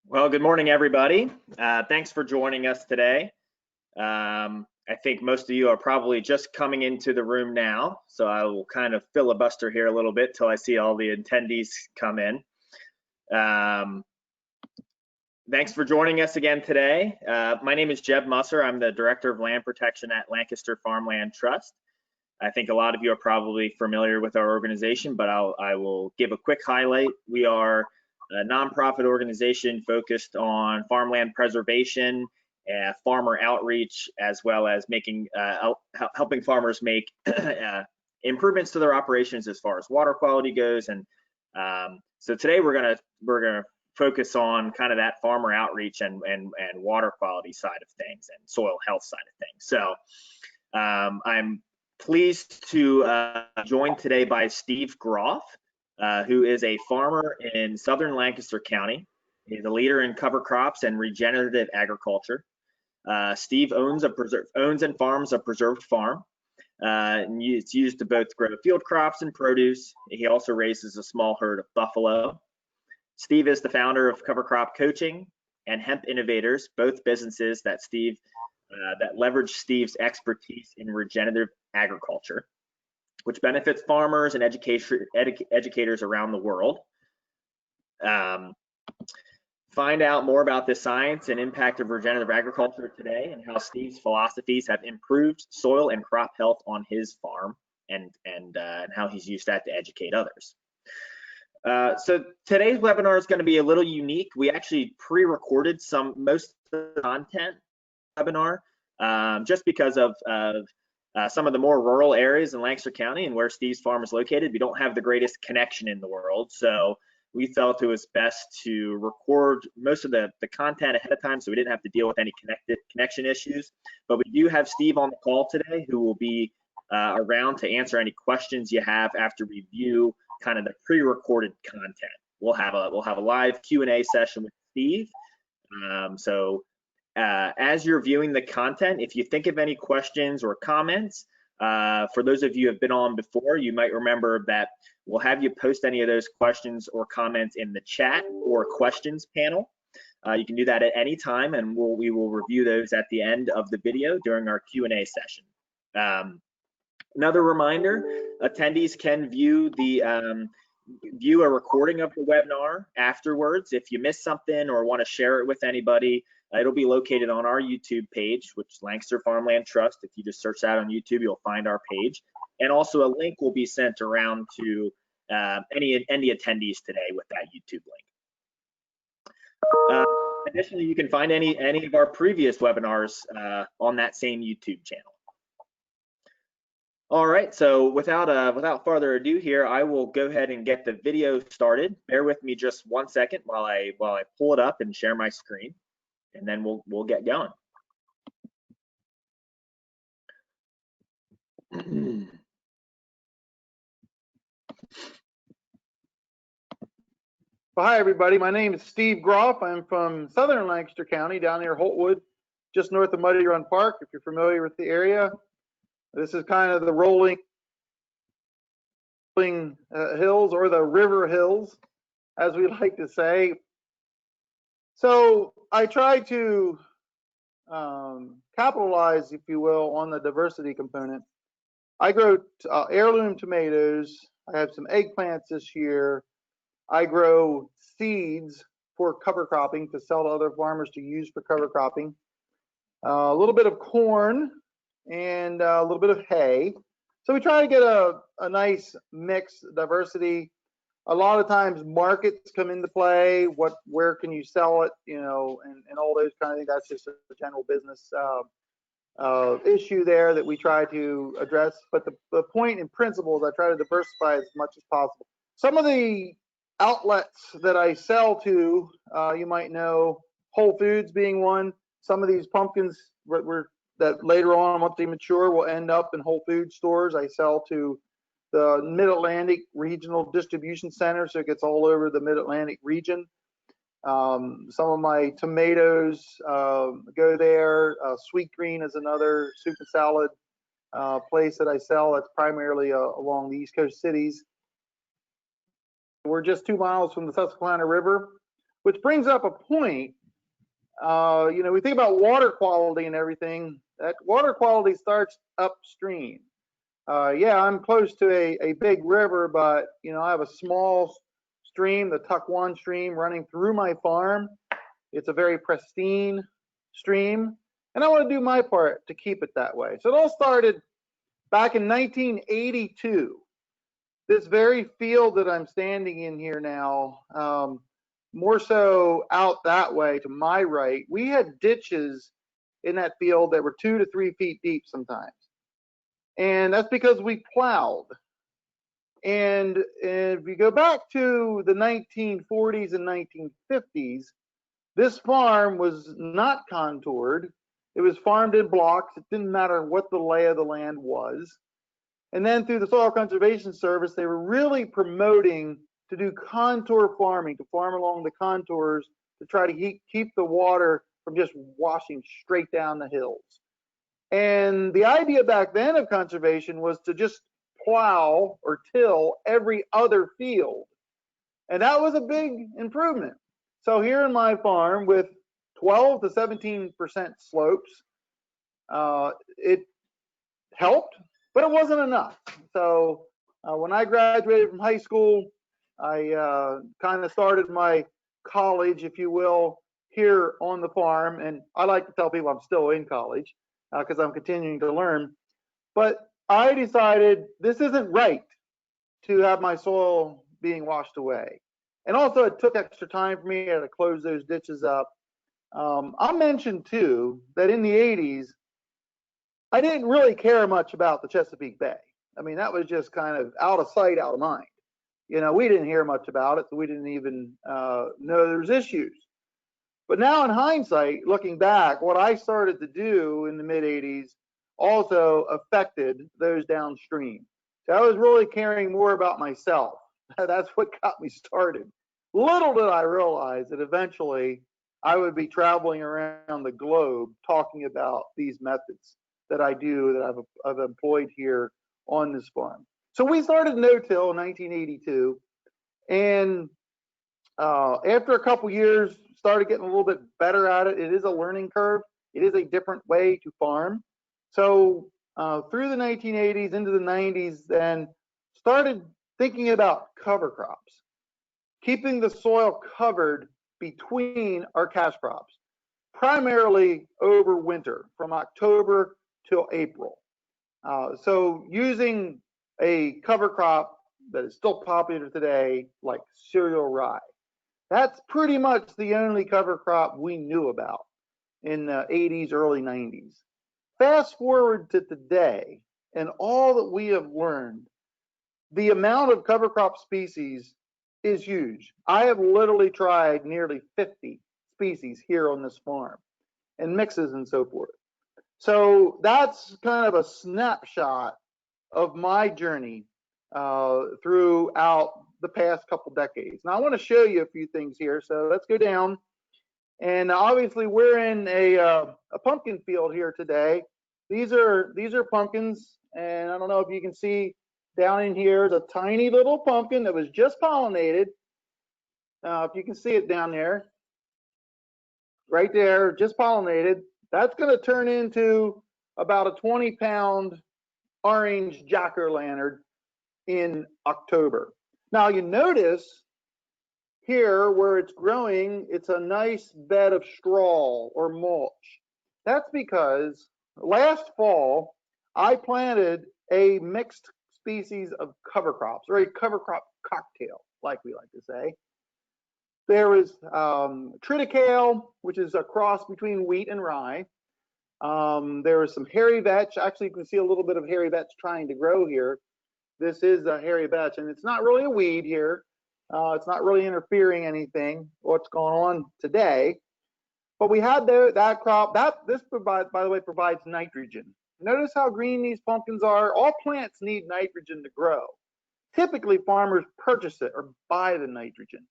Well, good morning, everybody. Thanks for joining us today. I think most of you are probably just coming into the room now, so I will kind of filibuster here a little bit till I see all the attendees come in. Thanks for joining us again today. My name is Jeb Musser. I'm the Director of Land Protection at Lancaster Farmland Trust. I think a lot of you are probably familiar with our organization, but I will give a quick highlight. We are a nonprofit organization focused on farmland preservation, farmer outreach, as well as helping farmers make improvements to their operations as far as water quality goes. And so today we're gonna focus on kind of that farmer outreach and water quality side of things and soil health side of things. So I'm pleased to join today by Steve Groff, who is a farmer in southern Lancaster County. He's a leader in cover crops and regenerative agriculture. Steve owns and farms a preserved farm. It's used to both grow field crops and produce. He also raises a small herd of buffalo. Steve is the founder of Cover Crop Coaching and Hemp Innovators, both businesses that leverage Steve's expertise in regenerative agriculture, which benefits farmers and educators around the world. Find out more about the science and impact of regenerative agriculture today and how Steve's philosophies have improved soil and crop health on his farm and how he's used that to educate others. So today's webinar is going to be a little unique. We actually pre-recorded most of the content webinar just because of some of the more rural areas in Lancaster County and where Steve's farm is located. We don't have the greatest connection in the world, so we felt it was best to record most of the content ahead of time so we didn't have to deal with any connection issues. But we do have Steve on the call today who will be around to answer any questions you have after we review kind of the pre-recorded content. We'll have a live Q&A session with Steve. As you're viewing the content, if you think of any questions or comments, for those of you who have been on before, you might remember that we'll have you post any of those questions or comments in the chat or questions panel. You can do that at any time, and we will review those at the end of the video during our Q&A session. Another reminder, attendees can view a recording of the webinar afterwards. If you missed something or want to share it with anybody, it'll be located on our YouTube page, which is Lancaster Farmland Trust. If you just search that on YouTube, you'll find our page. And also a link will be sent around to any attendees today with that YouTube link. Additionally, you can find any of our previous webinars on that same YouTube channel. All right, so without further ado here, I will go ahead and get the video started. Bear with me just 1 second while I pull it up and share my screen, and then we'll get going. Well, hi everybody, my name is Steve Groff. I'm from southern Lancaster County, down near Holtwood, just north of Muddy Run Park, if you're familiar with the area. This is kind of the rolling hills, or the river hills, as we like to say. So I try to capitalize, if you will, on the diversity component. I grow heirloom tomatoes. I have some eggplants this year. I grow seeds for cover cropping to sell to other farmers to use for cover cropping. A little bit of corn and a little bit of hay. So we try to get a nice mix, diversity. A lot of times markets come into play, where can you sell it, you know, and all those kind of things. That's just a general business issue there that we try to address. But the point in principle is I try to diversify as much as possible. Some of the outlets that I sell to, you might know Whole Foods being one. Some of these pumpkins that later on, once they mature, will end up in Whole Foods stores. I sell to the Mid-Atlantic Regional Distribution Center, so it gets all over the Mid-Atlantic region. Some of my tomatoes go there. Sweet Green is another soup and salad place that I sell. That's primarily along the East Coast cities. We're just 2 miles from the Susquehanna River, which brings up a point. We think about water quality and everything. That water quality starts upstream. Yeah, I'm close to a big river, but I have a small stream, the Tuck One stream, running through my farm. It's a very pristine stream, and I want to do my part to keep it that way. So it all started back in 1982. This very field that I'm standing in here now, more so out that way to my right, we had ditches in that field that were 2 to 3 feet deep sometimes. And that's because we plowed. And if you go back to the 1940s and 1950s, this farm was not contoured. It was farmed in blocks. It didn't matter what the lay of the land was. And then through the Soil Conservation Service, they were really promoting to do contour farming, to farm along the contours to try to keep the water from just washing straight down the hills. And the idea back then of conservation was to just plow or till every other field. And that was a big improvement. So here in my farm with 12 to 17% slopes, it helped, but it wasn't enough. So when I graduated from high school, I kind of started my college, if you will, here on the farm. And I like to tell people I'm still in college because I'm continuing to learn. But I decided this isn't right to have my soil being washed away. And also it took extra time for me to close those ditches up. I'll mention too that in the 80s, I didn't really care much about the Chesapeake Bay. I mean, that was just kind of out of sight, out of mind. We didn't hear much about it, so we didn't even know there was issues. But now in hindsight, looking back, what I started to do in the mid 80s also affected those downstream. So I was really caring more about myself. That's what got me started. Little did I realize that eventually I would be traveling around the globe talking about these methods that I do, that I've employed here on this farm. So we started no-till in 1982, and after a couple years, started getting a little bit better at it. It is a learning curve. It is a different way to farm. So through the 1980s into the 90s, then started thinking about cover crops, keeping the soil covered between our cash crops, primarily over winter from October till April. So using a cover crop that is still popular today, like cereal rye. That's pretty much the only cover crop we knew about in the 80s, early 90s. Fast forward to today, and all that we have learned, the amount of cover crop species is huge. I have literally tried nearly 50 species here on this farm, and mixes and so forth. So that's kind of a snapshot of my journey throughout the past couple decades. Now I want to show you a few things here. So let's go down. And obviously we're in a pumpkin field here today. These are pumpkins, and I don't know if you can see down in here is a tiny little pumpkin that was just pollinated. If you can see it down there, right there, just pollinated. That's going to turn into about a 20-pound orange jack-o'-lantern in October. Now you notice here where it's growing, it's a nice bed of straw or mulch. That's because last fall I planted a mixed species of cover crops, or a cover crop cocktail, like we like to say. There was triticale, which is a cross between wheat and rye. There was some hairy vetch. Actually, you can see a little bit of hairy vetch trying to grow here. This is a hairy vetch, and it's not really a weed here. It's not really interfering anything, what's going on today. But we had that crop. This provides, by the way, provides nitrogen. Notice how green these pumpkins are. All plants need nitrogen to grow. Typically, farmers purchase it or buy the nitrogen.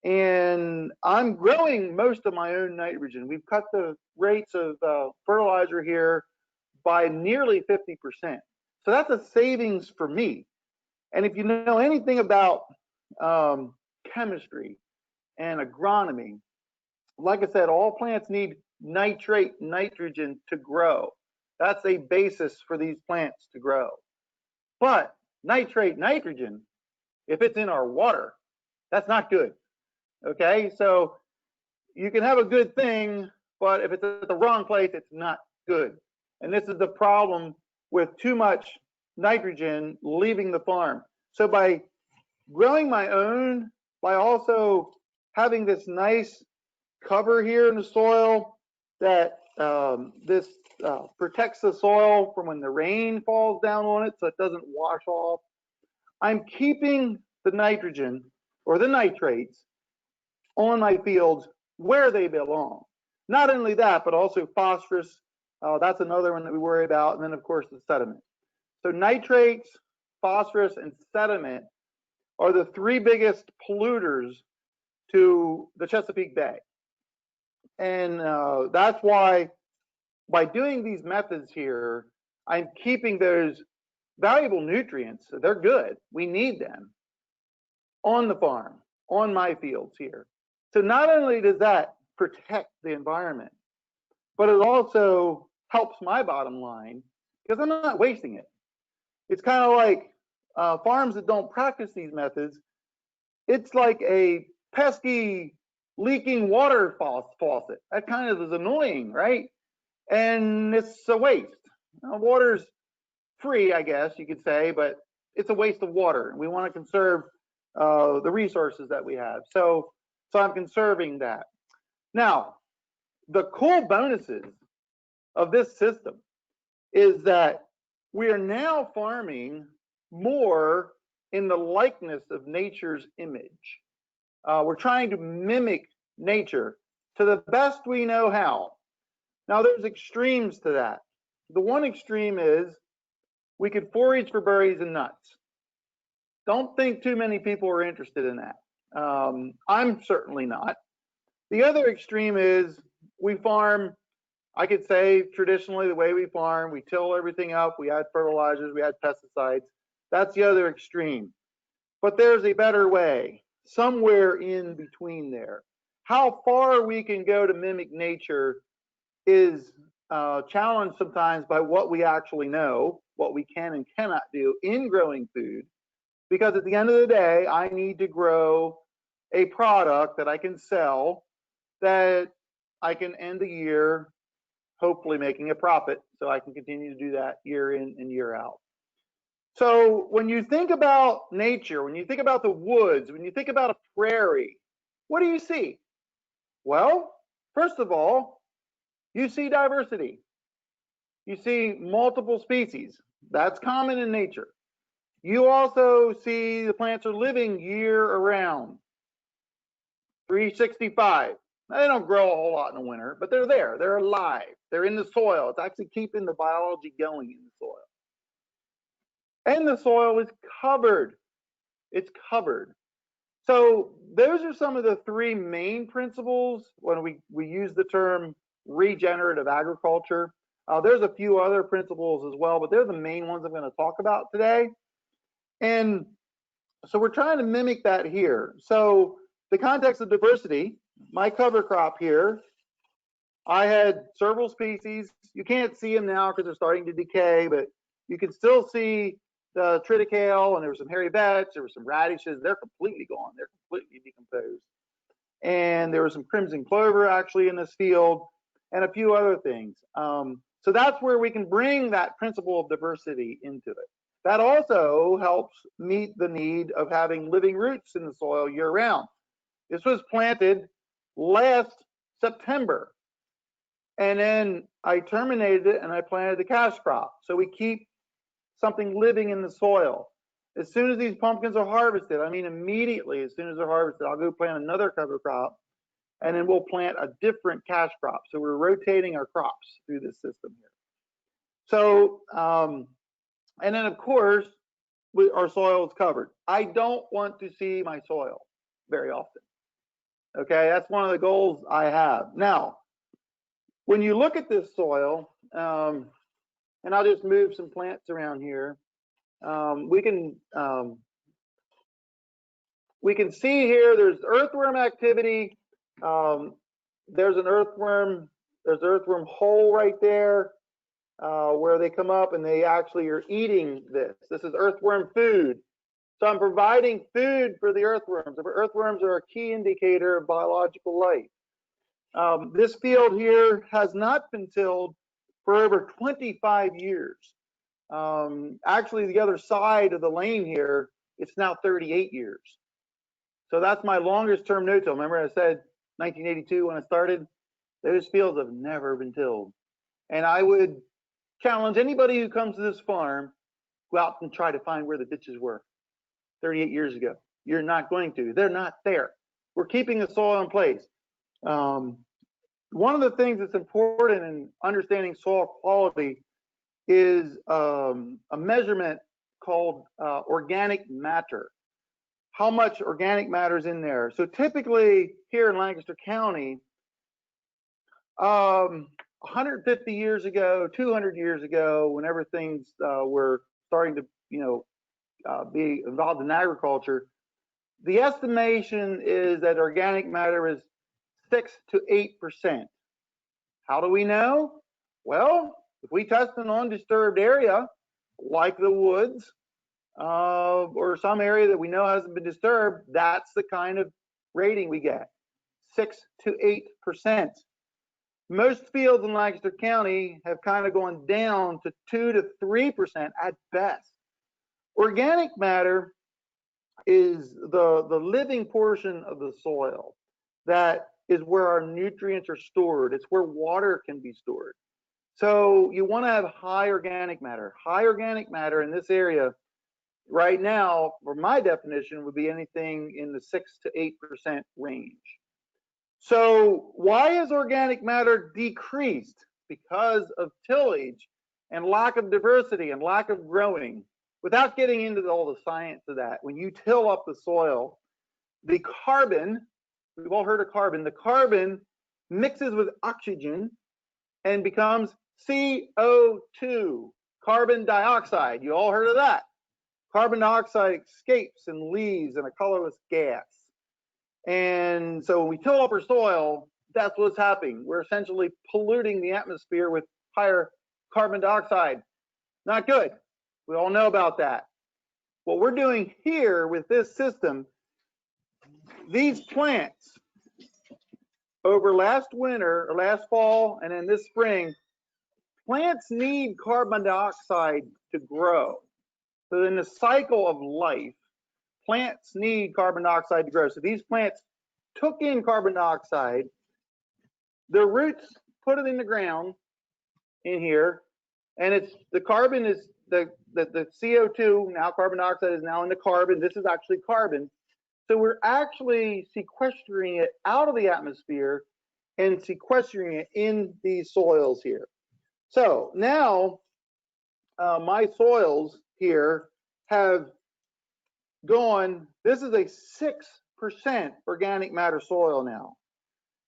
And I'm growing most of my own nitrogen. We've cut the rates of fertilizer here by nearly 50%. So that's a savings for me. And if you know anything about chemistry, and agronomy. Like I said, all plants need nitrate, nitrogen to grow. That's a basis for these plants to grow. But nitrate, nitrogen, if it's in our water, that's not good. Okay, so you can have a good thing, but if it's at the wrong place, it's not good. And this is the problem with too much nitrogen leaving the farm. So by growing my own, by also having this nice cover here in the soil that this protects the soil from when the rain falls down on it so it doesn't wash off, I'm keeping the nitrogen or the nitrates on my fields where they belong. Not only that, but also phosphorus. That's another one that we worry about. And then, of course, the sediment. So nitrates, phosphorus, and sediment are the three biggest polluters to the Chesapeake Bay. And that's why by doing these methods here, I'm keeping those valuable nutrients. They're good. We need them on the farm, on my fields here. So not only does that protect the environment, but it also helps my bottom line because I'm not wasting it. It's kind of like farms that don't practice these methods. It's like a pesky leaking water faucet. That kind of is annoying, right? And it's a waste. Water's free, I guess you could say, but it's a waste of water. We want to conserve the resources that we have. So I'm conserving that. Now, the cool bonuses of this system is that we are now farming more in the likeness of nature's image. We're trying to mimic nature to the best we know how. Now, there's extremes to that. The one extreme is we could forage for berries and nuts. Don't think too many people are interested in that. I'm certainly not. The other extreme is we farm, I could say traditionally the way we farm, we till everything up, we add fertilizers, we add pesticides. That's the other extreme. But there's a better way, somewhere in between there. How far we can go to mimic nature is challenged sometimes by what we actually know, what we can and cannot do in growing food. Because at the end of the day, I need to grow a product that I can sell, that I can end the year hopefully making a profit, so I can continue to do that year in and year out. So when you think about nature, when you think about the woods, when you think about a prairie, what do you see? Well, first of all, you see diversity. You see multiple species. That's common in nature. You also see the plants are living year around, 365. They don't grow a whole lot in the winter, but they're there. They're alive. They're in the soil. It's actually keeping the biology going in the soil. And the soil is covered. It's covered. So those are some of the three main principles when we use the term regenerative agriculture. There's a few other principles as well, but they're the main ones I'm going to talk about today. And so we're trying to mimic that here. So the context of diversity, my cover crop here, I had several species. You can't see them now because they're starting to decay, but you can still see the triticale, and there were some hairy vetch, there were some radishes. They're completely gone. They're completely decomposed. And there was some crimson clover actually in this field, and a few other things. So that's where we can bring that principle of diversity into it. That also helps meet the need of having living roots in the soil year round. This was planted last September, and then I terminated it and I planted the cash crop. So we keep something living in the soil. As soon as these pumpkins are harvested, I mean immediately as soon as they're harvested, I'll go plant another cover crop, and then we'll plant a different cash crop. So we're rotating our crops through this system here. So, and then of course, our soil is covered. I don't want to see my soil very often. Okay, that's one of the goals I have. Now, when you look at this soil, and I'll just move some plants around here, we can we can see here there's earthworm activity. There's an earthworm hole right there where they come up and they actually are eating this. This is earthworm food. So I'm providing food for the earthworms. The earthworms are a key indicator of biological life. This field here has not been tilled for over 25 years. Actually, the other side of the lane here, it's now 38 years. So that's my longest term no-till. Remember I said 1982 when I started? Those fields have never been tilled. And I would challenge anybody who comes to this farm, go out and try to find where the ditches were 38 years ago. You're not going to. They're not there. We're keeping the soil in place. One of the things that's important in understanding soil quality is a measurement called organic matter. How much organic matter is in there? So typically here in Lancaster County, 150 years ago, 200 years ago, whenever things were starting to, be involved in agriculture, the estimation is that organic matter is 6 to 8%. How do we know? Well, if we test an undisturbed area, like the woods, or some area that we know hasn't been disturbed, that's the kind of rating we get, 6 to 8%. Most fields in Lancaster County have kind of gone down to 2 to 3% at best. Organic matter is the living portion of the soil. That is where our nutrients are stored. It's where water can be stored. So you want to have high organic matter. High organic matter in this area right now, for my definition, would be anything in the 6 to 8% range. So why is organic matter decreased? Because of tillage and lack of diversity and lack of growing. Without getting into all the science of that, when you till up the soil, the carbon, we've all heard of carbon, the carbon mixes with oxygen and becomes CO2, carbon dioxide. You all heard of that. Carbon dioxide escapes and leaves in a colorless gas. And so when we till up our soil, that's what's happening. We're essentially polluting the atmosphere with higher carbon dioxide. Not good. We all know about that. What we're doing here with this system, these plants over last winter or last fall and then this spring, plants need carbon dioxide to grow. So in the cycle of life, plants need carbon dioxide to grow. So these plants took in carbon dioxide, their roots put it in the ground in here, and it's the carbon is the CO2, now carbon dioxide is now in the carbon. This is actually carbon. So we're actually sequestering it out of the atmosphere and sequestering it in these soils here. So now my soils here have gone, this is a 6% organic matter soil now.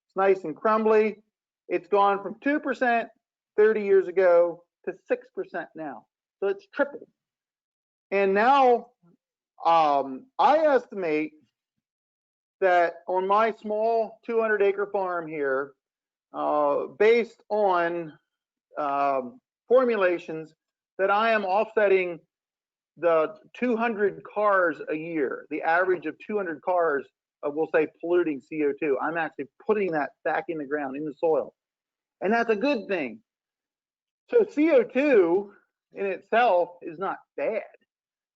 It's nice and crumbly. It's gone from 2% 30 years ago to 6% now. So it's tripled. And now I estimate that on my small 200-acre farm here, based on formulations, that I am offsetting the 200 cars a year, the average of 200 cars of, we'll say, polluting CO2. I'm actually putting that back in the ground, in the soil. And that's a good thing. So CO2 in itself is not bad.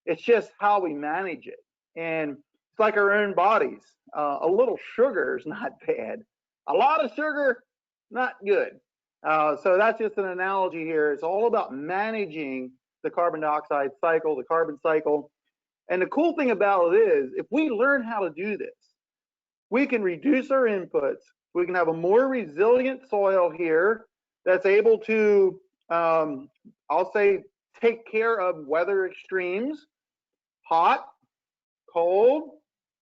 It's just how we manage it. And it's like our own bodies. A little sugar is not bad. A lot of sugar, not good. So that's just an analogy here. It's all about managing the carbon dioxide cycle, the carbon cycle. And the cool thing about it is, if we learn how to do this, we can reduce our inputs. We can have a more resilient soil here that's able to, I'll say, take care of weather extremes, hot, cold,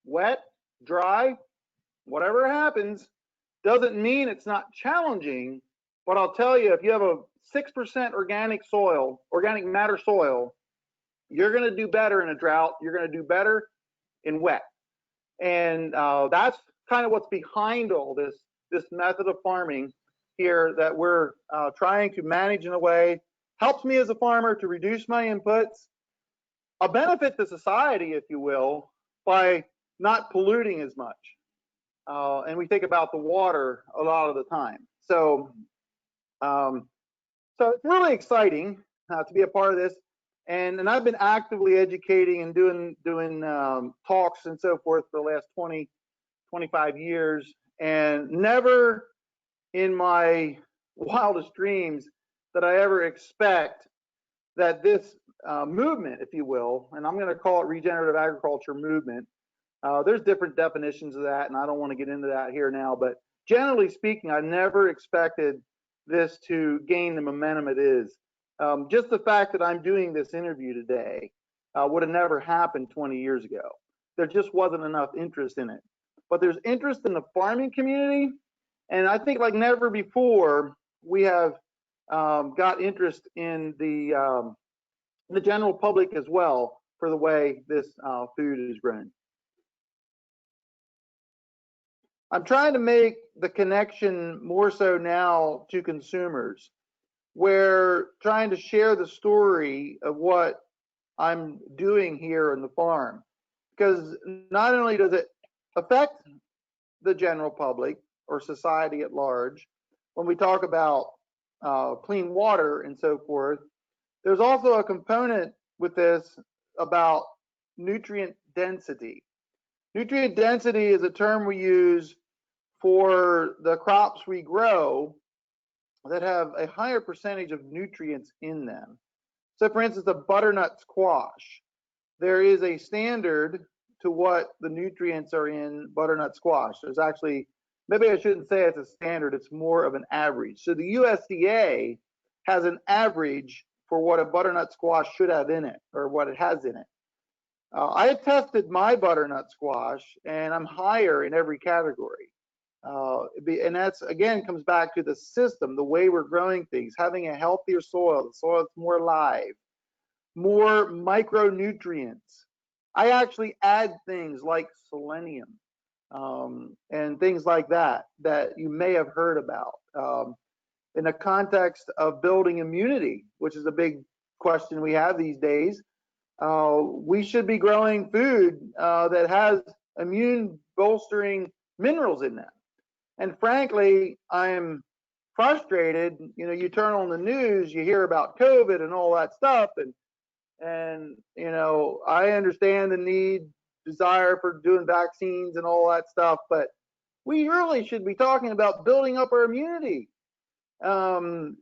wet, dry, whatever happens. Doesn't mean it's not challenging, but I'll tell you, if you have a 6% organic soil, organic matter soil, you're going to do better in a drought. You're going to do better in wet. And that's kind of what's behind all this method of farming here that we're trying to manage in a way helps me as a farmer to reduce my inputs, a benefit to society, if you will, by not polluting as much. And we think about the water a lot of the time. So it's really exciting to be a part of this. And I've been actively educating and doing talks and so forth for the last 20, 25 years. And never in my wildest dreams did I ever expect that this movement, if you will, and I'm going to call it regenerative agriculture movement. There's different definitions of that, and I don't want to get into that here now. But generally speaking, I never expected this to gain the momentum it is. Just the fact that I'm doing this interview today would have never happened 20 years ago. There just wasn't enough interest in it. But there's interest in the farming community, and I think like never before, we have got interest in the general public as well for the way this food is grown. I'm trying to make the connection more so now to consumers. We're trying to share the story of what I'm doing here in the farm, because not only does it affect the general public or society at large, when we talk about clean water and so forth, there's also a component with this about nutrient density. Nutrient density is a term we use for the crops we grow that have a higher percentage of nutrients in them. So for instance, a butternut squash, there is a standard to what the nutrients are in butternut squash. There's actually, maybe I shouldn't say it's a standard, it's more of an average. So the USDA has an average for what a butternut squash should have in it, or what it has in it. I had tested my butternut squash, and I'm higher in every category. And that's, again, comes back to the system, the way we're growing things, having a healthier soil, the soil that's more alive, more micronutrients. I actually add things like selenium and things like that that you may have heard about in the context of building immunity, which is a big question we have these days. We should be growing food that has immune bolstering minerals in them. And frankly, I'm frustrated. You know, you turn on the news, you hear about COVID and all that stuff, and you know, I understand the need, desire for doing vaccines and all that stuff, but we really should be talking about building up our immunity, and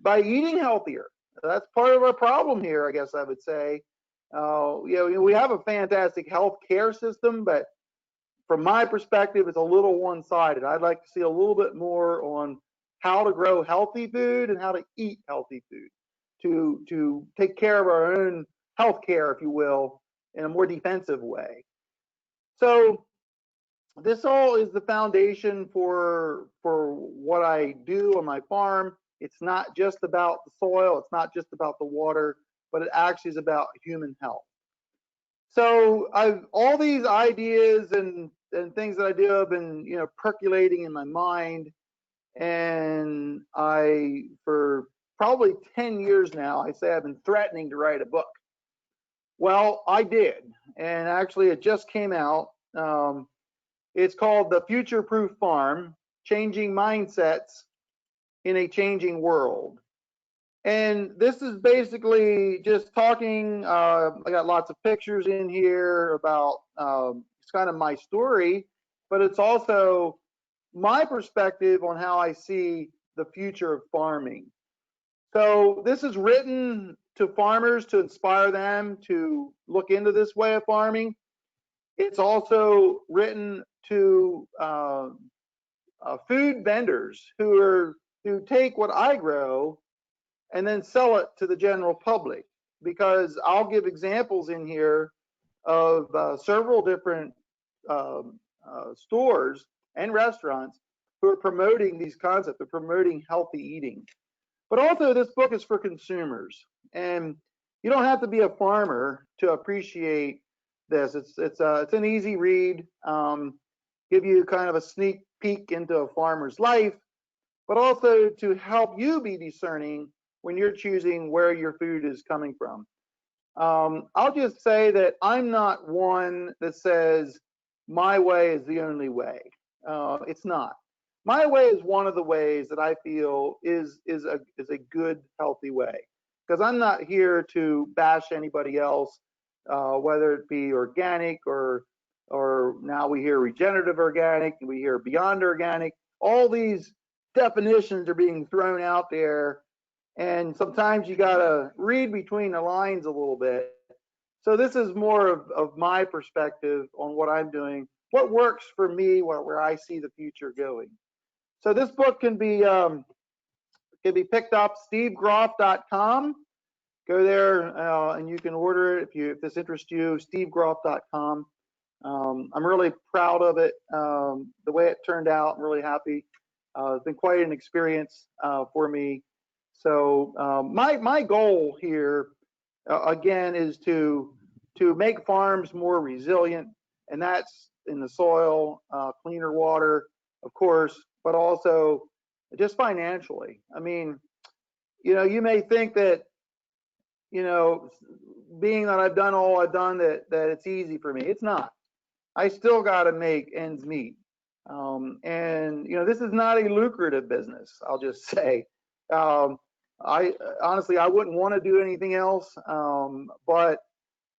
by eating healthier. That's part of our problem here, I guess I would say. You know, we have a fantastic health care system, but from my perspective, it's a little one-sided. I'd like to see a little bit more on how to grow healthy food and how to eat healthy food to take care of our own health care, if you will, in a more defensive way. So this all is the foundation for what I do on my farm. It's not just about the soil, it's not just about the water, but it actually is about human health. So all these ideas and things that I do have been, you know, percolating in my mind, and for probably 10 years now, I say I've been threatening to write a book. Well, I did, and actually it just came out. It's called The Future-Proof Farm: Changing Mindsets in a Changing World. And this is basically just talking, I got lots of pictures in here about, it's kind of my story, but it's also my perspective on how I see the future of farming. So this is written to farmers to inspire them to look into this way of farming. It's also written to food vendors who take what I grow and then sell it to the general public, because I'll give examples in here of several different stores and restaurants who are promoting these concepts, they're promoting healthy eating. But also this book is for consumers, and you don't have to be a farmer to appreciate this. It's an easy read, give you kind of a sneak peek into a farmer's life, but also to help you be discerning when you're choosing where your food is coming from. I'll just say that I'm not one that says my way is the only way. It's not. My way is one of the ways that I feel is a good, healthy way. Because I'm not here to bash anybody else, whether it be organic or now we hear regenerative organic, we hear beyond organic. All these definitions are being thrown out there, and sometimes you gotta read between the lines a little bit. So this is more of my perspective on what I'm doing, what works for me, where I see the future going. So this book can be picked up, stevegroff.com. Go there and you can order it if this interests you, stevegroff.com. I'm really proud of it, the way it turned out. I'm really happy. It's been quite an experience for me. So my goal here, again, is to make farms more resilient, and that's in the soil, cleaner water, of course, but also just financially. I mean, you may think that, being that I've done all I've done, that it's easy for me. It's not. I still got to make ends meet. And this is not a lucrative business, I'll just say. I honestly, I wouldn't want to do anything else, but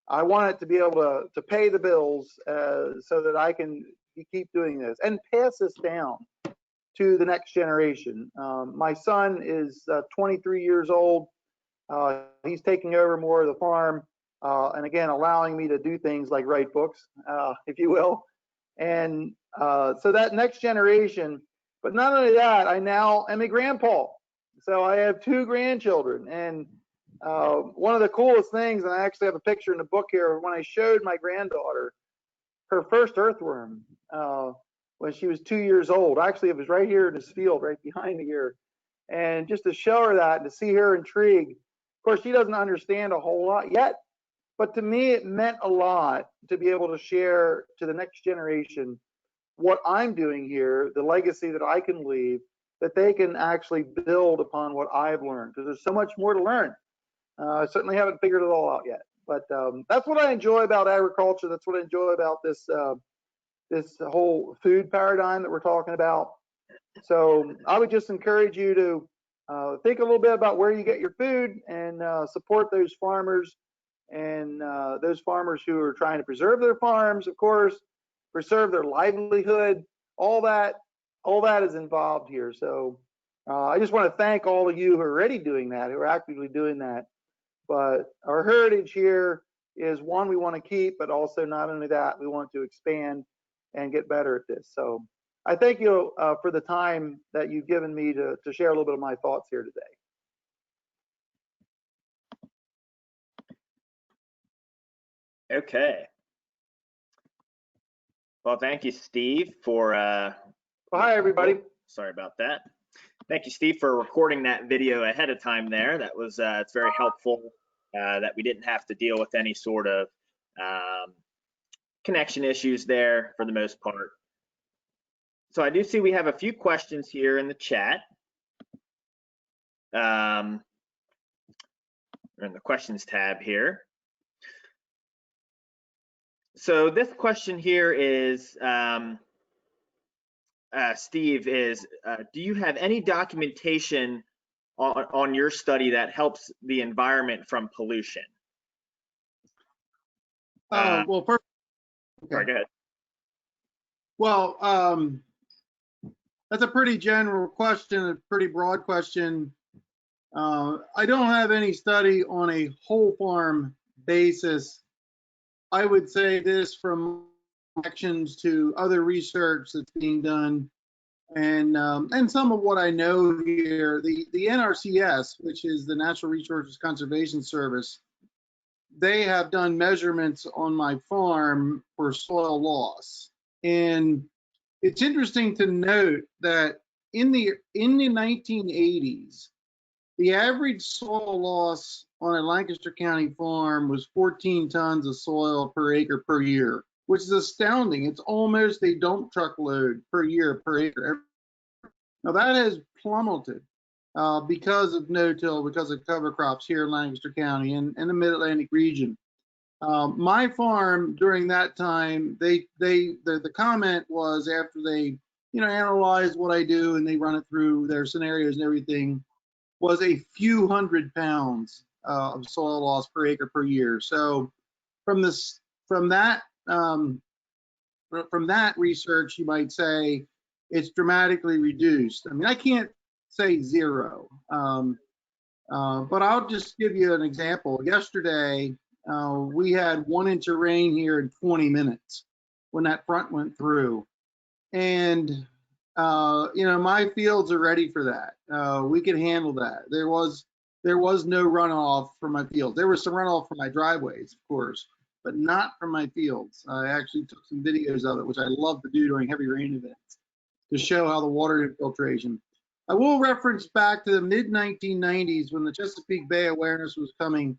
I want it to be able to pay the bills, so that I can keep doing this and pass this down to the next generation. My son is 23 years old. He's taking over more of the farm, and again, allowing me to do things like write books, if you will. And so that next generation, but not only that, I now am a grandpa. So I have 2 grandchildren. And one of the coolest things, and I actually have a picture in the book here, when I showed my granddaughter her first earthworm when she was 2 years old. Actually, it was right here in this field, right behind me here. And just to show her that and to see her intrigue. Of course, she doesn't understand a whole lot yet, but to me, it meant a lot to be able to share to the next generation what I'm doing here, the legacy that I can leave, that they can actually build upon what I've learned, because there's so much more to learn. I certainly haven't figured it all out yet, but that's what I enjoy about agriculture. That's what I enjoy about this whole food paradigm that we're talking about. So I would just encourage you to think a little bit about where you get your food, and support those farmers, and those farmers who are trying to preserve their farms, of course, preserve their livelihood. All that is involved here. So I just want to thank all of you who are already doing that, who are actively doing that. But our heritage here is one we want to keep, but also not only that, we want to expand and get better at this. So I thank you for the time that you've given me to share a little bit of my thoughts here today. Okay. Well, thank you, Steve, for well, hi, everybody. Sorry about that. Thank you, Steve, for recording that video ahead of time there. That was it's very helpful that we didn't have to deal with any sort of connection issues there for the most part. So I do see we have a few questions here in the chat. We're in the questions tab here. So this question here is, Steve, is do you have any documentation on your study that helps the environment from pollution? Well, first, okay. Sorry, go ahead. Well, that's a pretty general question, a pretty broad question. I don't have any study on a whole farm basis. I would say this from connections to other research that's being done, and some of what I know here. The NRCS, which is the Natural Resources Conservation Service, they have done measurements on my farm for soil loss. And it's interesting to note that in the 1980s, The average soil loss on a Lancaster County farm was 14 tons of soil per acre per year, which is astounding. It's almost a dump truck load per year per acre. Now that has plummeted because of no-till, because of cover crops here in Lancaster County and the Mid-Atlantic region. My farm during that time, the comment was after they, analyze what I do and they run it through their scenarios and everything, was a few hundred pounds of soil loss per acre per year. So from that research, you might say it's dramatically reduced. I mean, I can't say zero, but I'll just give you an example. Yesterday, we had 1 inch of rain here in 20 minutes when that front went through. And, my fields are ready for that. We can handle that. There was no runoff from my fields. There was some runoff from my driveways, of course, but not from my fields. I actually took some videos of it, which I love to do during heavy rain events to show how the water infiltration. I will reference back to the mid-1990s when the Chesapeake Bay awareness was coming.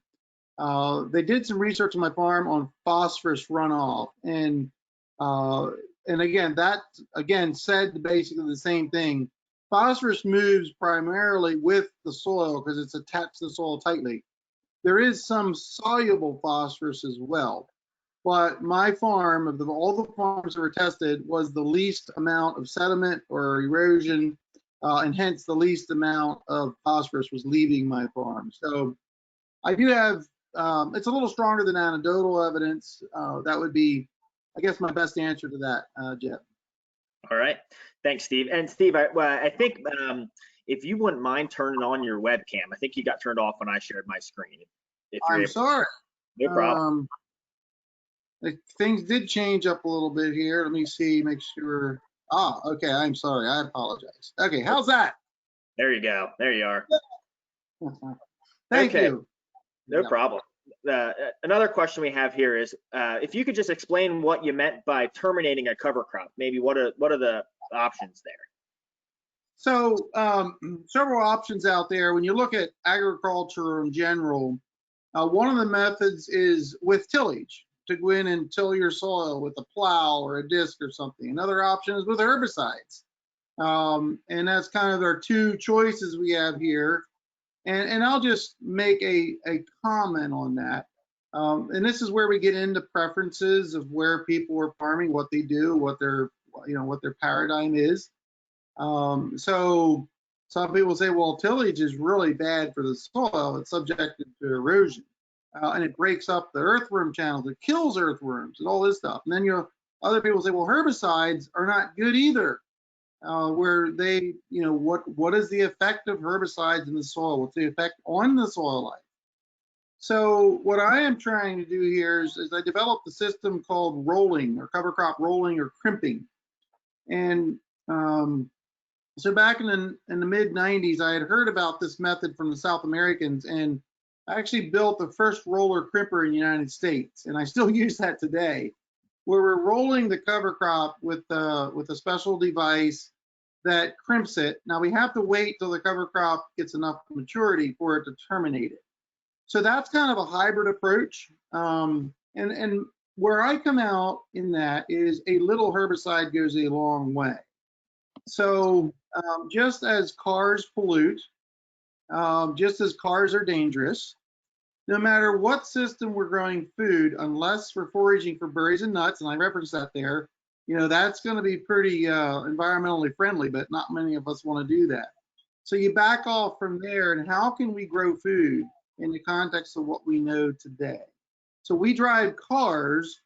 They did some research on my farm on phosphorus runoff, and again, that said basically the same thing. Phosphorus moves primarily with the soil because it's attached to the soil tightly. There is some soluble phosphorus as well, but my farm, of all the farms that were tested, was the least amount of sediment or erosion, and hence the least amount of phosphorus was leaving my farm. So I do have, it's a little stronger than anecdotal evidence. That would be, I guess, my best answer to that, Jeff. All right, thanks, Steve. And Steve, I think if you wouldn't mind turning on your webcam, I think you got turned off when I shared my screen. If you're I'm sorry. No problem. Things did change up a little bit here. Let me see, make sure. Okay, I'm sorry. I apologize. Okay, how's that? There you go. There you are. Thank you. No problem. Another question we have here is, if you could just explain what you meant by terminating a cover crop, maybe what are the options there? So several options out there. When you look at agriculture in general, one of the methods is with tillage, to go in and till your soil with a plow or a disc or something. Another option is with herbicides. And that's kind of our two choices we have here. And I'll just make a comment on that. And this is where we get into preferences of where people are farming, what they do, what their paradigm is. So some people say, well, tillage is really bad for the soil. It's subjected to erosion, and it breaks up the earthworm channels. It kills earthworms and all this stuff. And then other people say, well, herbicides are not good either. Where they, what is the effect of herbicides in the soil? What's the effect on the soil life? So what I am trying to do here is I developed a system called rolling, or cover crop rolling, or crimping. And so back in the mid 90s, I had heard about this method from the South Americans, and I actually built the first roller crimper in the United States, and I still use that today, where we're rolling the cover crop with a special device that crimps it. Now we have to wait till the cover crop gets enough maturity for it to terminate it. So that's kind of a hybrid approach. And where I come out in that is a little herbicide goes a long way. So just as cars pollute, just as cars are dangerous, no matter what system we're growing food, unless we're foraging for berries and nuts, and I reference that there, that's going to be pretty environmentally friendly, but not many of us want to do that. So you back off from there, and how can we grow food in the context of what we know today? So we drive cars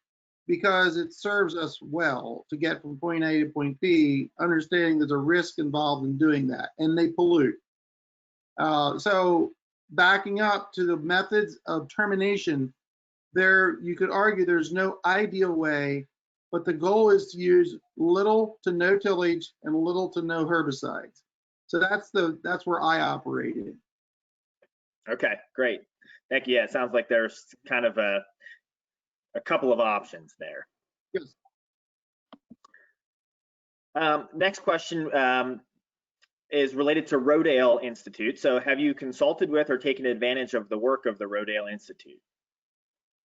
because it serves us well to get from point A to point B, understanding there's a risk involved in doing that, and they pollute. So backing up to the methods of termination, you could argue there's no ideal way, but the goal is to use little to no tillage and little to no herbicides. So that's where I operated. Okay, great. Thank you. Yeah, it sounds like there's kind of a couple of options there. Yes. Next question. is related to Rodel Institute. So have you consulted with or taken advantage of the work of the Rodel Institute?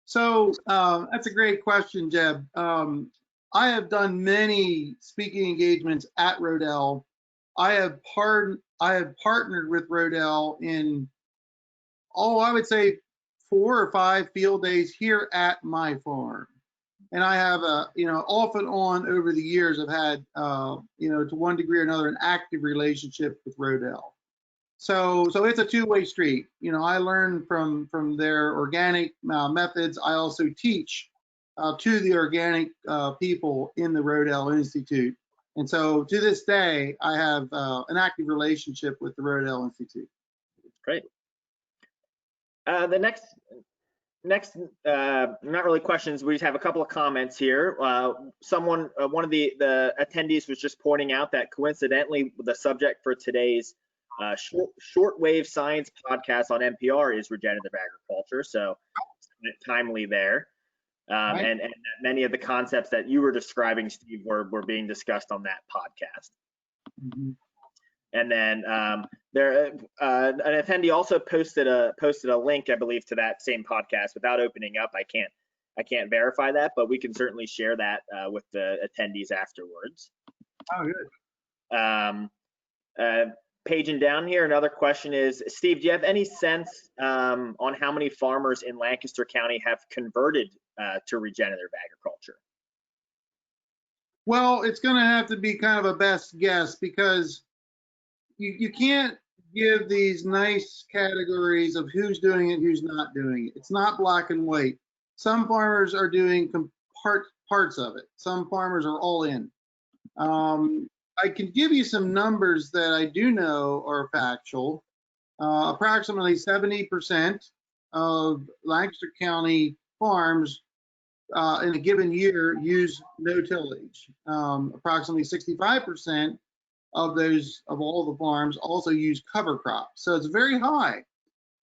So that's a great question, Jeb. I have done many speaking engagements at Rodel. I have partnered with Rodel in, I would say 4 or 5 field days here at my farm. And I have off and on over the years, I've had, to one degree or another, an active relationship with Rodel. So it's a two-way street. I learn from their organic methods. I also teach to the organic people in the Rodel Institute. And so to this day, I have an active relationship with the Rodel Institute. Great. The next, not really questions. We just have a couple of comments here. One of the attendees was just pointing out that coincidentally, the subject for today's shortwave science podcast on NPR is regenerative agriculture. So timely there. Right. And many of the concepts that you were describing, Steve, were being discussed on that podcast. Mm-hmm. And then an attendee also posted a link, I believe, to that same podcast. Without opening up, I can't verify that, but we can certainly share that with the attendees afterwards. Oh, good. Paging down here, another question is, Steve, do you have any sense on how many farmers in Lancaster County have converted to regenerative agriculture? Well, it's going to have to be kind of a best guess, because you can't give these nice categories of who's doing it, who's not doing it. It's not black and white. Some farmers are doing parts of it. Some farmers are all in. I can give you some numbers that I do know are factual. Approximately 70% of Lancaster County farms in a given year use no tillage. Approximately 65% of all the farms also use cover crops. So it's very high.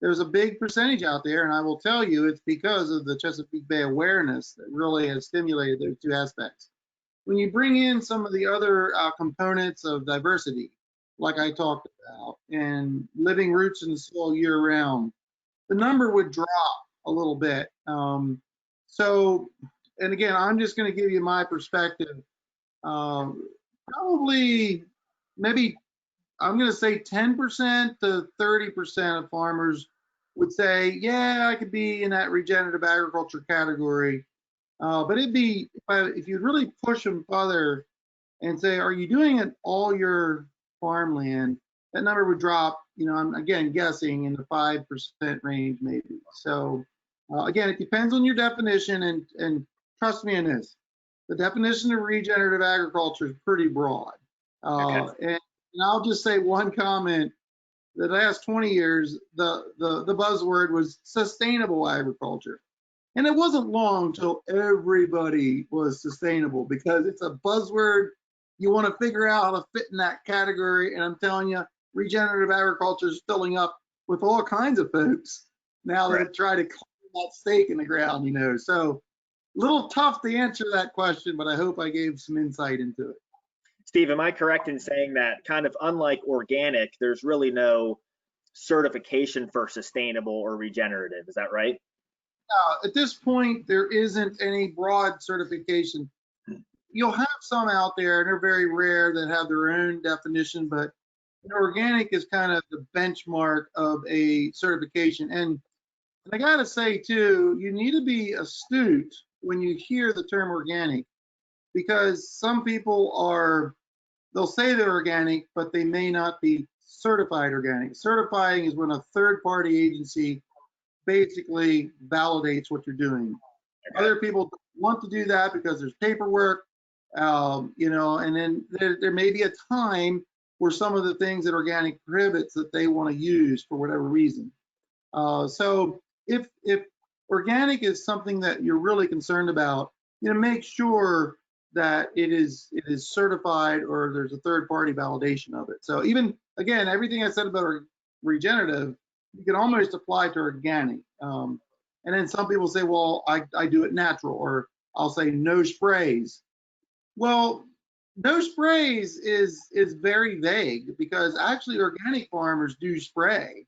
There's a big percentage out there, and I will tell you it's because of the Chesapeake Bay awareness that really has stimulated those two aspects. When you bring in some of the other components of diversity, like I talked about, and living roots in the soil year round, the number would drop a little bit. And again, I'm just going to give you my perspective. Probably, maybe, I'm going to say 10% to 30% of farmers would say, yeah, I could be in that regenerative agriculture category. But it'd be, if you really push them further and say, are you doing it all your farmland? That number would drop, I'm again guessing in the 5% range maybe. So again, it depends on your definition, and trust me in this, the definition of regenerative agriculture is pretty broad. Okay. And I'll just say one comment. The last 20 years, the buzzword was sustainable agriculture. And it wasn't long till everybody was sustainable, because it's a buzzword. You want to figure out how to fit in that category. And I'm telling you, regenerative agriculture is filling up with all kinds of folks now that try to climb that stake in the ground, So a little tough to answer that question, but I hope I gave some insight into it. Steve, am I correct in saying that, kind of unlike organic, there's really no certification for sustainable or regenerative? Is that right? At this point, there isn't any broad certification. You'll have some out there, and they're very rare, that have their own definition, but organic is kind of the benchmark of a certification. And I got to say, too, you need to be astute when you hear the term organic, because some people they'll say they're organic, but they may not be certified organic. Certifying is when a third-party agency basically validates what you're doing. Okay. Other people want to do that because there's paperwork, and then there may be a time where some of the things that organic prohibits that they want to use for whatever reason. So if organic is something that you're really concerned about, make sure that it is certified, or there's a third-party validation of it. So even, again, everything I said about regenerative, you can almost apply to organic. And then some people say, well, I do it natural, or I'll say no sprays. Well, no sprays is very vague, because actually organic farmers do spray.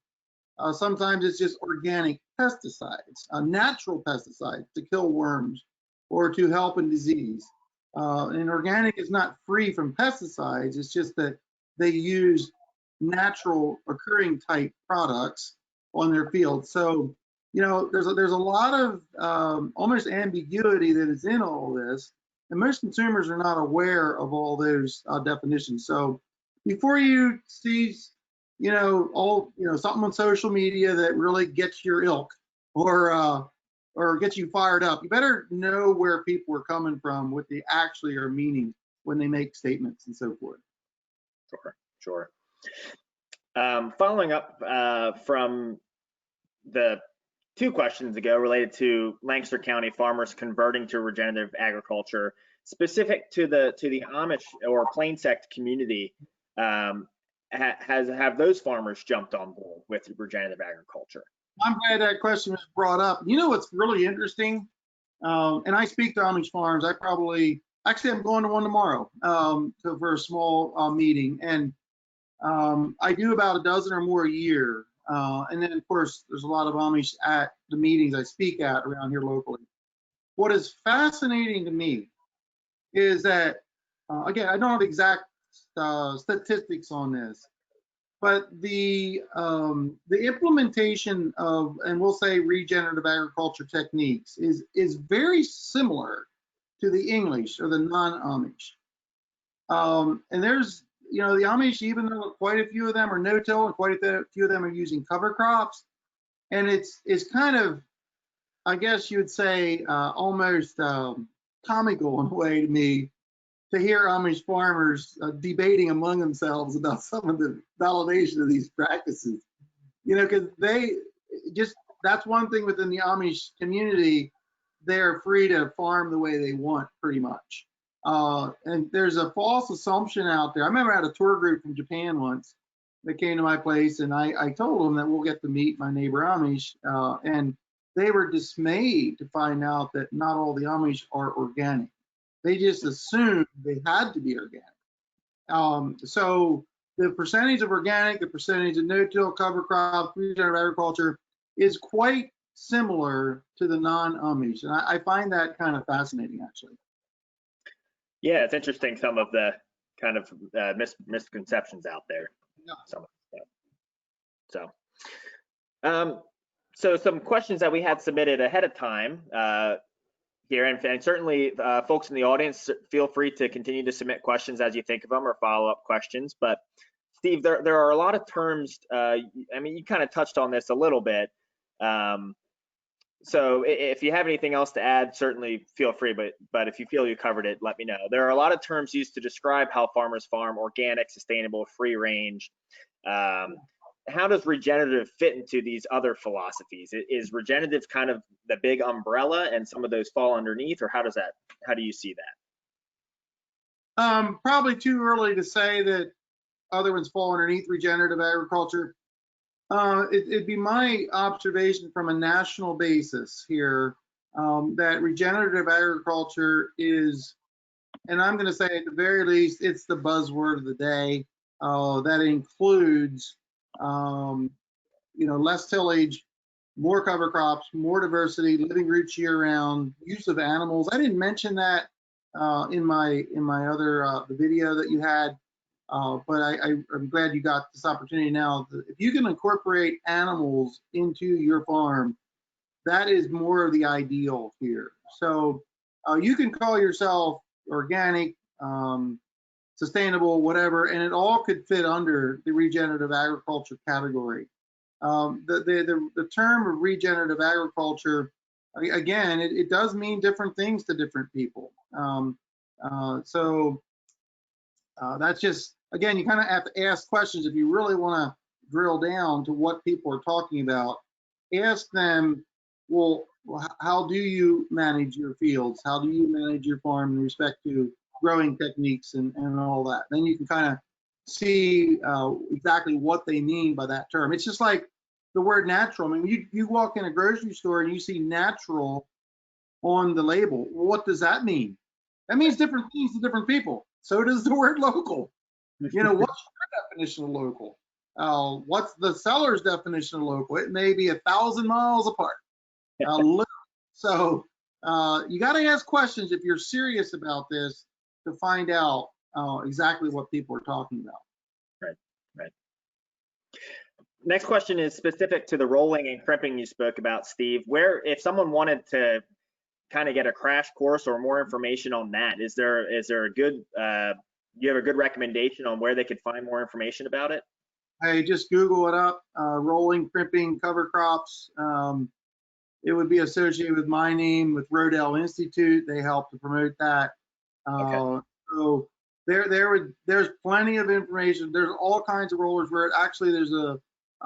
Sometimes it's just organic pesticides, natural pesticides to kill worms or to help in disease. And organic is not free from pesticides. It's just that they use natural occurring type products on their field. So, you know, there's a lot of almost ambiguity that is in all this, and most consumers are not aware of all those definitions. So before you see, you know, something on social media that really gets your ilk, or gets you fired up, you better know where people are coming from, what they actually are meaning when they make statements and so forth. Sure. Following up from the 2 questions ago related to Lancaster County farmers converting to regenerative agriculture, specific to the Amish or plain sect community, have those farmers jumped on board with regenerative agriculture? I'm glad that question was brought up. You know what's really interesting? And I speak to Amish farms. I'm going to one tomorrow for a small meeting, and I do about a dozen or more a year. And then, of course, there's a lot of Amish at the meetings I speak at around here locally. What is fascinating to me is that, again, I don't have exact statistics on this, but the implementation of, and we'll say, regenerative agriculture techniques is very similar to the English or the non-Amish. And there's, you know, the Amish, even though quite a few of them are no-till and quite a few of them are using cover crops, and it's kind of, I guess you would say, almost comical in a way to me, to hear Amish farmers debating among themselves about some of the validation of these practices. You know, because that's one thing within the Amish community, they're free to farm the way they want, pretty much. And there's a false assumption out there. I remember I had a tour group from Japan once that came to my place, and I told them that we'll get to meet my neighbor Amish, and they were dismayed to find out that not all the Amish are organic. They just assumed they had to be organic. So the percentage of organic, the percentage of no-till, cover crop, regenerative agriculture is quite similar to the non-Amish, and I find that kind of fascinating, actually. Yeah, it's interesting, some of the kind of misconceptions out there. Yeah. So some questions that we had submitted ahead of time here, and certainly folks in the audience, feel free to continue to submit questions as you think of them, or follow-up questions. But Steve, there are a lot of terms. I mean, you kind of touched on this a little bit. So if you have anything else to add, certainly feel free, but if you feel you covered it, let me know. There are a lot of terms used to describe how farmers farm: organic, sustainable, free range. How does regenerative fit into these other philosophies? Is regenerative kind of the big umbrella and some of those fall underneath, or how do you see that? Probably too early to say that other ones fall underneath regenerative agriculture. It'd be my observation from a national basis here that regenerative agriculture is, and I'm going to say at the very least, it's the buzzword of the day. That includes, you know, less tillage, more cover crops, more diversity, living roots year-round, use of animals. I didn't mention that in my other the video that you had. But I'm glad you got this opportunity now. If you can incorporate animals into your farm, that is more of the ideal here. So you can call yourself organic, sustainable, whatever, and it all could fit under the regenerative agriculture category. The term of regenerative agriculture, again, it does mean different things to different people. So that's just, again, you kind of have to ask questions if you really want to drill down to what people are talking about. Ask them, well, how do you manage your fields? How do you manage your farm in respect to growing techniques and all that? Then you can kind of see exactly what they mean by that term. It's just like the word natural. I mean, you walk in a grocery store and you see natural on the label. What does that mean? That means different things to different people. So does the word local. You know, what's your definition of local? What's the seller's definition of local? It may be 1,000 miles apart. So you got to ask questions if you're serious about this to find out exactly what people are talking about. Right, right. Next question is specific to the rolling and crimping you spoke about, Steve. Where, if someone wanted to kind of get a crash course or more information on that, is there a good, you have a good recommendation on where they could find more information about it? Hey, just Google it up, rolling, crimping, cover crops. It would be associated with my name, with Rodel Institute. They help to promote that. Okay. So there's plenty of information. There's all kinds of rollers where actually there's a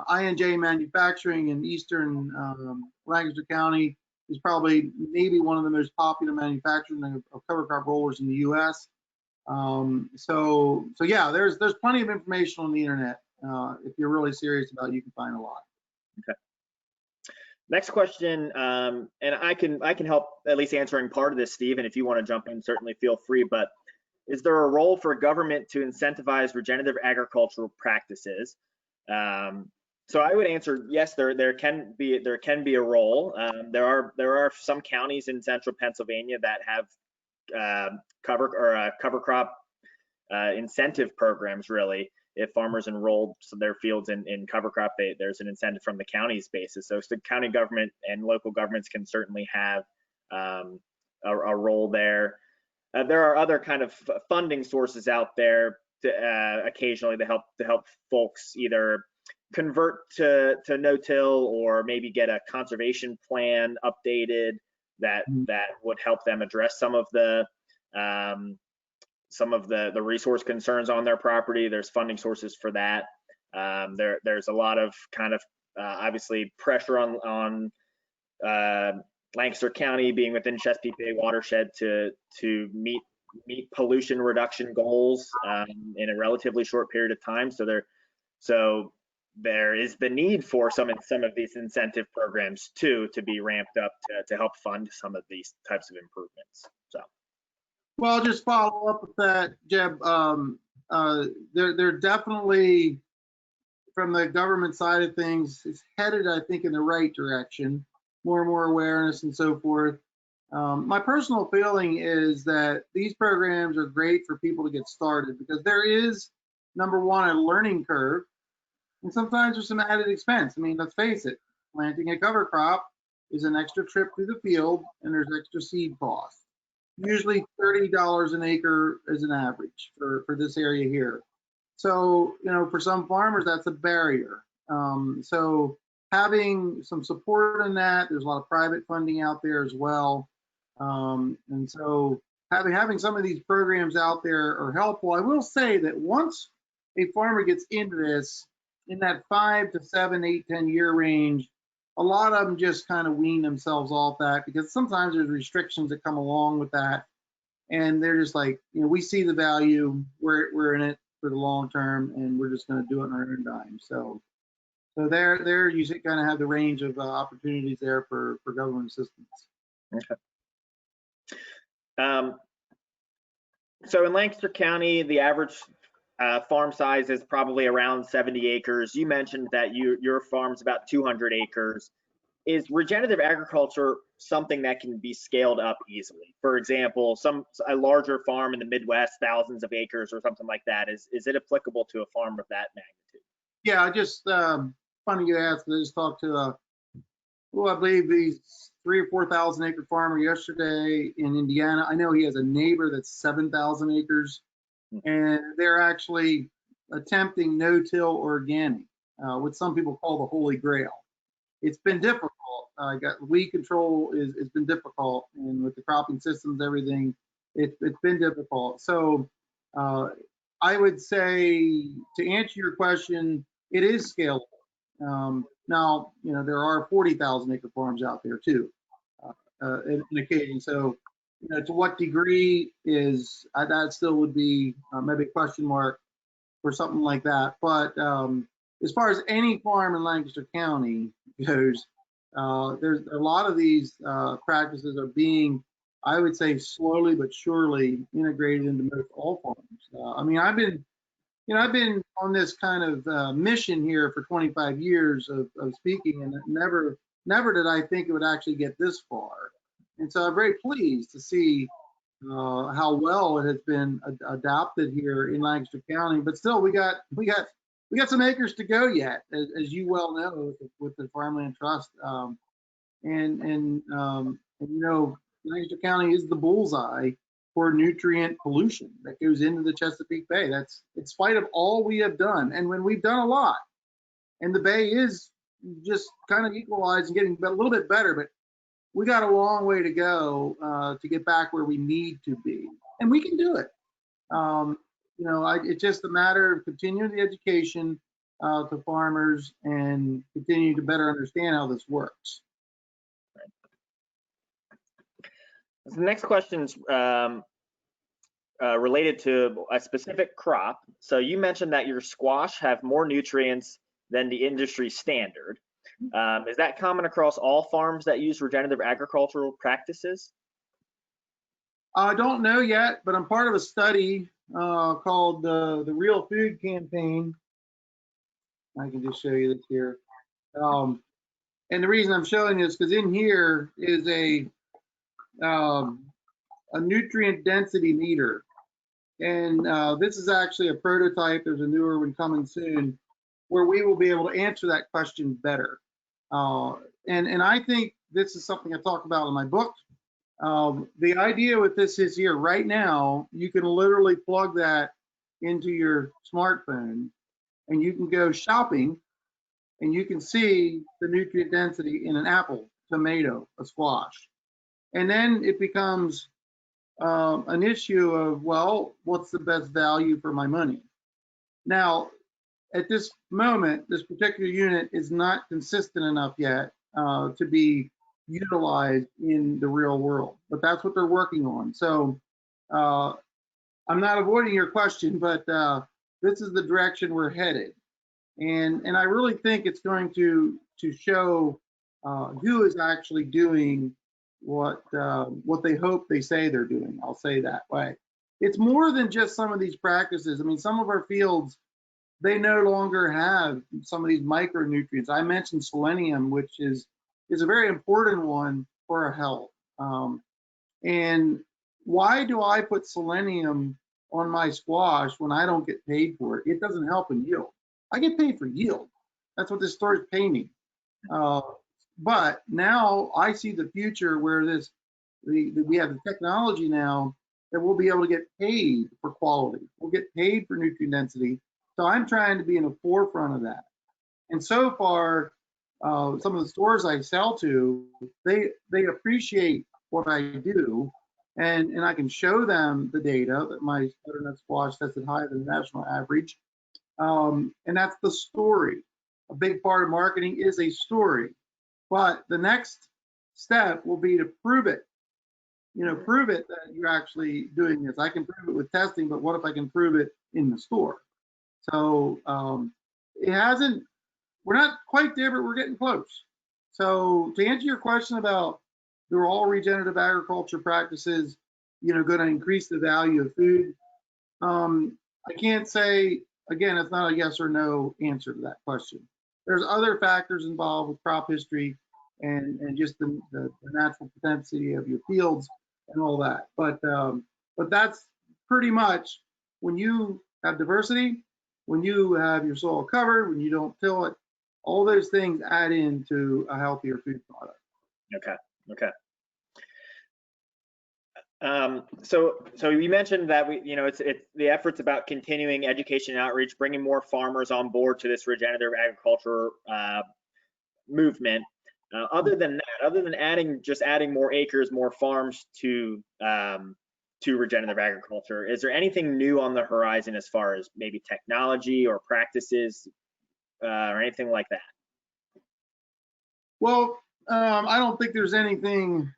INJ manufacturing in eastern Lancaster County is probably maybe one of the most popular manufacturing of cover crop rollers in the U.S. So yeah, there's plenty of information on the internet. If you're really serious about it, you can find a lot. Okay. Next question, and I can help at least answering part of this, Steve, and if you want to jump in, certainly feel free. But is there a role for government to incentivize regenerative agricultural practices? So I would answer yes. There can be a role. There are some counties in central Pennsylvania that have cover crop incentive programs. Really, if farmers enrolled their fields in cover crop, there's an incentive from the county's basis. So the county government and local governments can certainly have a role there. There are other kind of funding sources out there occasionally to help folks either convert to no-till or maybe get a conservation plan updated that would help them address some of the resource concerns on their property. There's funding sources for that. There's a lot of kind of obviously pressure on Lancaster County being within Chesapeake Bay watershed to meet pollution reduction goals in a relatively short period of time. So there is the need for some of these incentive programs too to be ramped up to help fund some of these types of improvements. So. Well, I'll just follow up with that, Jeb. They're definitely, from the government side of things, it's headed, I think, in the right direction. More and more awareness and so forth. My personal feeling is that these programs are great for people to get started because there is, number one, a learning curve, and sometimes there's some added expense. I mean, let's face it, planting a cover crop is an extra trip through the field, and there's extra seed cost. Usually $30 an acre is an average for this area here. So, you know, for some farmers, that's a barrier. So having some support in that, there's a lot of private funding out there as well. And so having some of these programs out there are helpful. I will say that once a farmer gets into this, in that 5 to 7, 8, 10 year range, a lot of them just kind of wean themselves off that because sometimes there's restrictions that come along with that. And they're just like, you know, we see the value, we're in it for the long term, and we're just going to do it on our own dime. So there you kind of have the range of opportunities there for government assistance. Okay. So in Lancaster County, the average farm size is probably around 70 acres. You mentioned that your farm's about 200 acres. Is regenerative agriculture something that can be scaled up easily? For example, a larger farm in the Midwest, thousands of acres or something like that, is it applicable to a farm of that magnitude? Yeah, just funny you asked. I just talked to I believe he's 3,000 or 4,000 acre farmer yesterday in Indiana. I know he has a neighbor that's 7,000 acres, and they're actually attempting no-till organic, what some people call the holy grail. It's been difficult. Weed control has been difficult, and with the cropping systems, everything, it's been difficult. So I would say, to answer your question, it is scalable. Now, you know, there are 40,000 acre farms out there too, in occasion. So, you know, to what degree is that still would be maybe a question mark for something like that. But as far as any farm in Lancaster County goes, there's a lot of these practices are being I would say slowly but surely integrated into most all farms. I mean, I've been on this kind of mission here for 25 years of speaking, and never did I think it would actually get this far. And so I'm very pleased to see how well it has been adopted here in Lancaster County. But still, we got some acres to go yet, as you well know, with the Farmland Trust. Lancaster County is the bullseye for nutrient pollution that goes into the Chesapeake Bay. That's in spite of all we have done, and when we've done a lot, and the bay is just kind of equalized and getting a little bit better, but we got a long way to go to get back where we need to be, and we can do it. It's just a matter of continuing the education to farmers and continuing to better understand how this works. The next question's related to a specific crop. So you mentioned that your squash have more nutrients than the industry standard. Is that common across all farms that use regenerative agricultural practices? I don't know yet, but I'm part of a study called the Real Food Campaign. I can just show you this here. And the reason I'm showing this because in here is a nutrient density meter. And this is actually a prototype. There's a newer one coming soon where we will be able to answer that question better. And I think this is something I talk about in my book. The idea with this is here right now, you can literally plug that into your smartphone and you can go shopping and you can see the nutrient density in an apple, tomato, a squash. And then it becomes an issue of, well, what's the best value for my money? Now, at this moment, this particular unit is not consistent enough yet to be utilized in the real world, but that's what they're working on. So I'm not avoiding your question, but this is the direction we're headed. And I really think it's going to show who is actually doing what they hope they say they're doing. I'll say that way. It's more than just some of these practices. I mean, some of our fields, they no longer have some of these micronutrients. I mentioned selenium, which is a very important one for our health. And why do I put selenium on my squash when I don't get paid for it? It doesn't help in yield. I get paid for yield. That's what this stores pay me. But now I see the future where we have the technology now that we'll be able to get paid for quality. We'll get paid for nutrient density. So I'm trying to be in the forefront of that. And so far, some of the stores I sell to, they appreciate what I do, and I can show them the data that my butternut squash tested higher than the national average. And that's the story. A big part of marketing is a story. But the next step will be to prove it. Prove it that you're actually doing this. I can prove it with testing, but what if I can prove it in the store? So we're not quite there, but we're getting close. So to answer your question about they're all regenerative agriculture practices, going to increase the value of food, I can't say, again, it's not a yes or no answer to that question. There's other factors involved with crop history and just the natural propensity of your fields and all that. But that's pretty much when you have diversity, when you have your soil covered, when you don't till it, all those things add into a healthier food product. Okay. So you mentioned that it's the efforts about continuing education and outreach, bringing more farmers on board to this regenerative agriculture movement. Other than adding more acres, more farms to regenerative agriculture, is there anything new on the horizon as far as maybe technology or practices or anything like that? Well, I don't think there's anything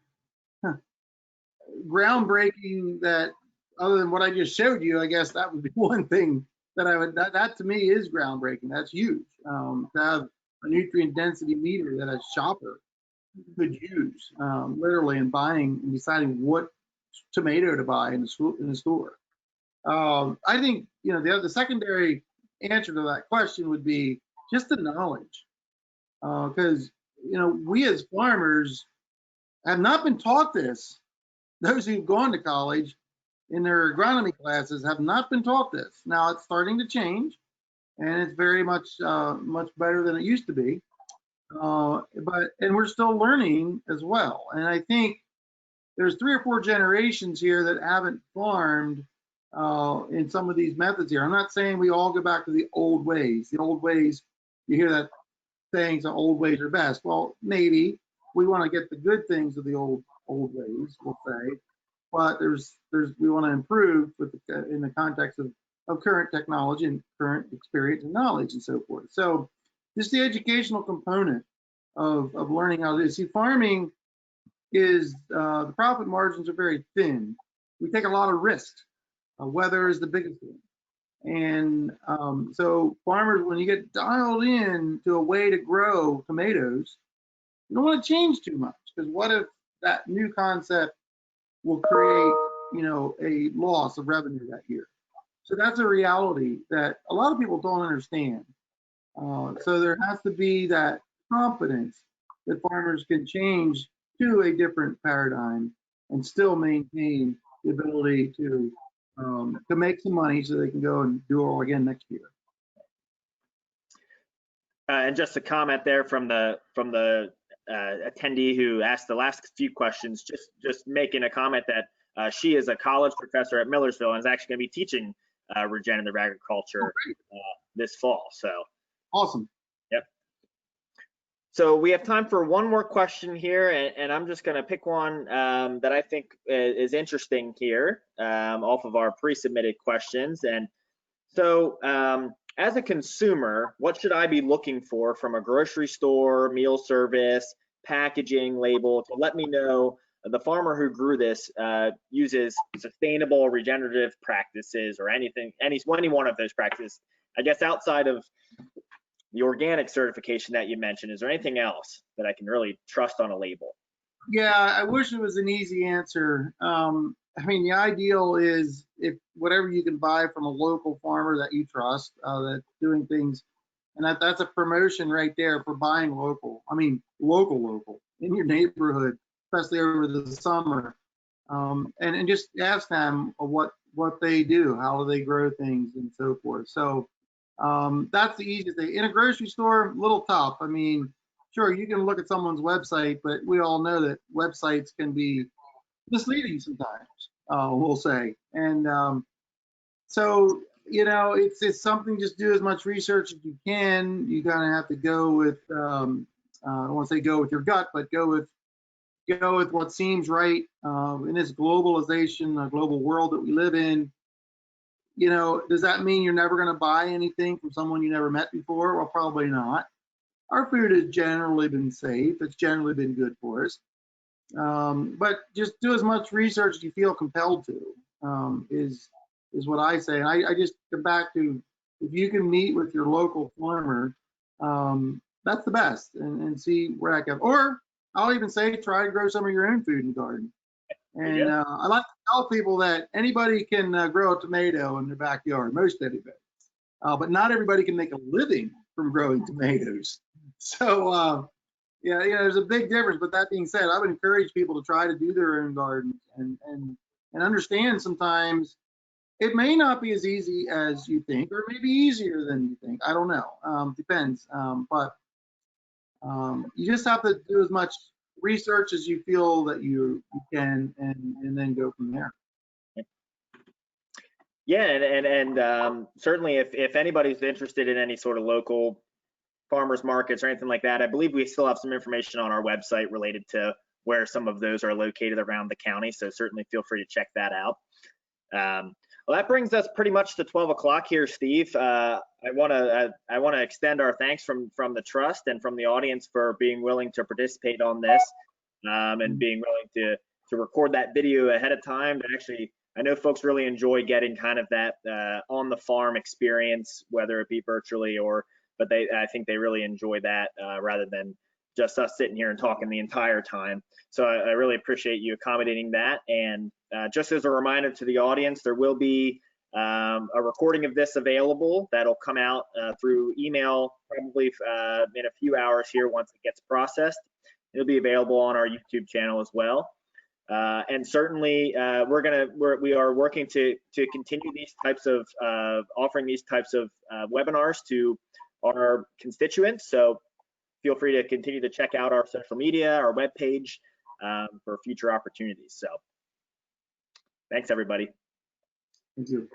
groundbreaking that, other than what I just showed you. I guess that would be one thing that to me is groundbreaking. That's huge. To have a nutrient density meter that a shopper could use literally in buying and deciding what tomato to buy in the store. I think, the secondary answer to that question would be just the knowledge, because we as farmers have not been taught this. Those who've gone to college in their agronomy classes have not been taught this. Now it's starting to change, and it's very much much better than it used to be. And we're still learning as well. And I think there's 3 or 4 generations here that haven't farmed in some of these methods here. I'm not saying we all go back to the old ways. The old ways, you hear that saying, the old ways are best. Well, maybe we want to get the good things of the old ways, we'll say, but we want to improve in the context of current technology and current experience and knowledge and so forth. So just the educational component of learning how to do. See, farming is the profit margins are very thin. We take a lot of risks. Weather is the biggest one. And so farmers, when you get dialed in to a way to grow tomatoes, you don't want to change too much, because what if that new concept will create, a loss of revenue that year? So that's a reality that a lot of people don't understand. So there has to be that confidence that farmers can change to a different paradigm and still maintain the ability to make some money so they can go and do it all again next year. And just a comment there from the attendee who asked the last few questions, just making a comment that she is a college professor at Millersville and is actually going to be teaching regenerative agriculture this fall. So awesome. Yep. So we have time for one more question here, and I'm just going to pick one that I think is interesting here off of our pre-submitted questions. And so as a consumer, what should I be looking for from a grocery store, meal service, packaging label to let me know the farmer who grew this uses sustainable regenerative practices or any one of those practices? I guess outside of the organic certification that you mentioned, is there anything else that I can really trust on a label? Yeah, I wish it was an easy answer. The ideal is if whatever you can buy from a local farmer that you trust, that's doing things, and that's a promotion right there for buying local. Local in your neighborhood, especially over the summer, and just ask them what they do, how do they grow things, and so forth. So that's the easiest thing. In a grocery store, a little tough. Sure, you can look at someone's website, but we all know that websites can be misleading sometimes, we'll say. And so, it's something, just do as much research as you can. You kind of have to go with, I don't want to say go with your gut, but go with what seems right in this globalization, global world that we live in. Does that mean you're never going to buy anything from someone you never met before? Well, probably not. Our food has generally been safe. It's generally been good for us. But just do as much research as you feel compelled to, is what I say. And I just come back to, if you can meet with your local farmer, that's the best, and see where I can. Or I'll even say, try to grow some of your own food in the garden. And I like to tell people that anybody can grow a tomato in their backyard, most anybody. But not everybody can make a living from growing tomatoes. So there's a big difference. But that being said, I would encourage people to try to do their own gardens and understand sometimes it may not be as easy as you think, or maybe easier than you think. I don't know. Depends. But you just have to do as much research as you feel that you can, and then go from there. Yeah, and certainly if anybody's interested in any sort of local farmers markets or anything like that, I believe we still have some information on our website related to where some of those are located around the county. So certainly feel free to check that out. Well, that brings us pretty much to 12 o'clock here, Steve. I want to extend our thanks from the trust and from the audience for being willing to participate on this, and being willing to record that video ahead of time. To actually, I know folks really enjoy getting kind of that on the farm experience, whether it be virtually but I think they really enjoy that rather than just us sitting here and talking the entire time. So I really appreciate you accommodating that. And just as a reminder to the audience, there will be a recording of this available that'll come out through email probably in a few hours here once it gets processed. It'll be available on our YouTube channel as well. And certainly we are working to continue these types of offering these types of webinars to our constituents. So feel free to continue to check out our social media, our webpage for future opportunities. So thanks, everybody. Thank you.